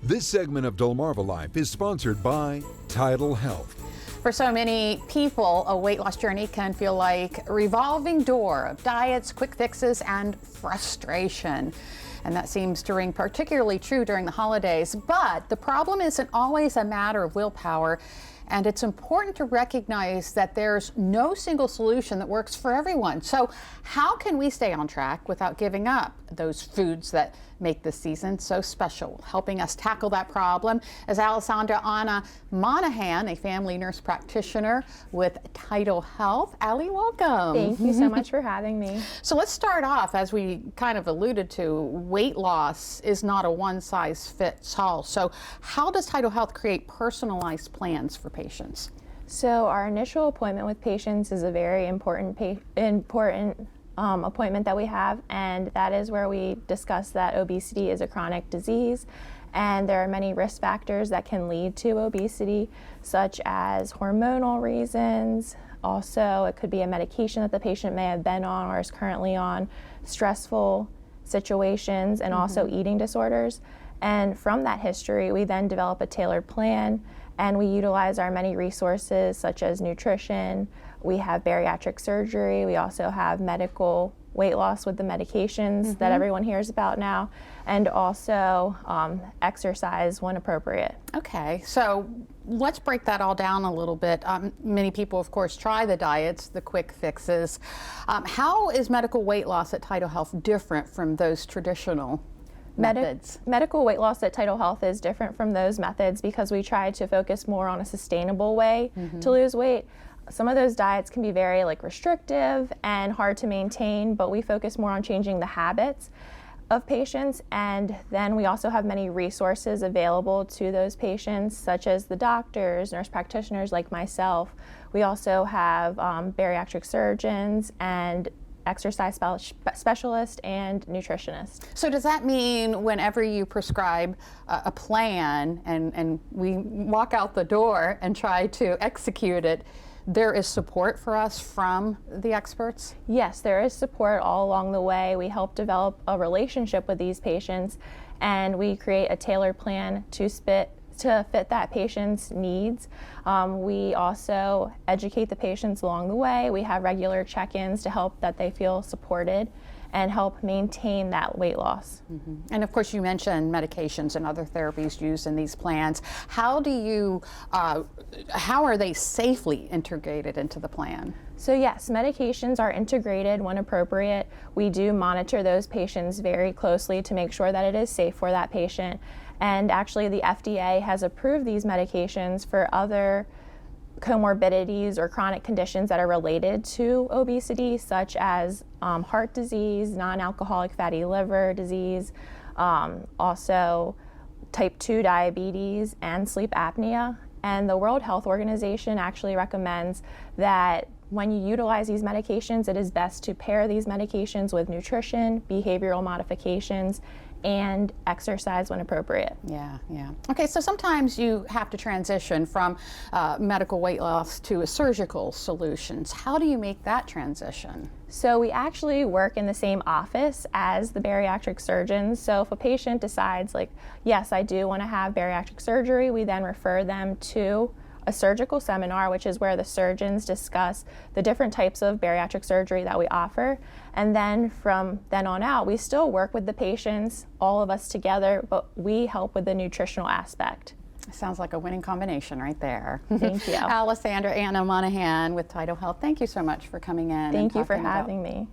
This segment of DelmarvaLife is sponsored by TidalHealth. For so many people, a weight loss journey can feel like a revolving door of diets, quick fixes, and frustration. And that seems to ring particularly true during the holidays. But the problem isn't always a matter of willpower. And it's important to recognize that there's no single solution that works for everyone. So how can we stay on track without giving up those foods that make this season so special? Helping us tackle that problem is Alessandra Anna Monahan, a family nurse practitioner with TidalHealth. Allie, welcome. Thank you so much for having me. So let's start off, as we kind of alluded to, weight loss is not a one-size-fits-all. So how does TidalHealth create personalized plans for patients? So our initial appointment with patients is a very important appointment that we have, and that is where we discuss that obesity is a chronic disease, and there are many risk factors that can lead to obesity, such as hormonal reasons. Also, it could be a medication that the patient may have been on or is currently on, stressful situations, and also eating disorders. And from that history, we then develop a tailored plan, and we utilize our many resources such as nutrition. We have bariatric surgery. We also have medical weight loss with the medications that everyone hears about now, and also exercise when appropriate. Okay, so let's break that all down a little bit. Many people, of course, try the diets, the quick fixes. How is medical weight loss at TidalHealth different from those traditional methods? Medical weight loss at TidalHealth is different from those methods because we try to focus more on a sustainable way to lose weight. Some of those diets can be very restrictive and hard to maintain, but we focus more on changing the habits of patients. And then we also have many resources available to those patients, such as the doctors, nurse practitioners like myself. We also have bariatric surgeons and exercise specialist and nutritionist. So does that mean whenever you prescribe a plan and we walk out the door and try to execute it, there is support for us from the experts? Yes, there is support all along the way. We help develop a relationship with these patients, and we create a tailored plan to fit that patient's needs. We also educate the patients along the way. We have regular check-ins to help that they feel supported and help maintain that weight loss. And of course, you mentioned medications and other therapies used in these plans. How are they safely integrated into the plan? So yes, medications are integrated when appropriate. We do monitor those patients very closely to make sure that it is safe for that patient. And actually, the FDA has approved these medications for other comorbidities or chronic conditions that are related to obesity, such as heart disease, non-alcoholic fatty liver disease, also type 2 diabetes, and sleep apnea. And the World Health Organization actually recommends that when you utilize these medications, it is best to pair these medications with nutrition, behavioral modifications, and exercise when appropriate. Yeah. Okay, so sometimes you have to transition from medical weight loss to a surgical solutions. How do you make that transition? So we actually work in the same office as the bariatric surgeons. So if a patient decides yes, I do want to have bariatric surgery, we then refer them to a surgical seminar, which is where the surgeons discuss the different types of bariatric surgery that we offer. And then from then on out, we still work with the patients, all of us together, but we help with the nutritional aspect. Sounds like a winning combination right there. Thank you. Alessandra Anna Monahan with TidalHealth, thank you so much for coming in. Thank you for having me.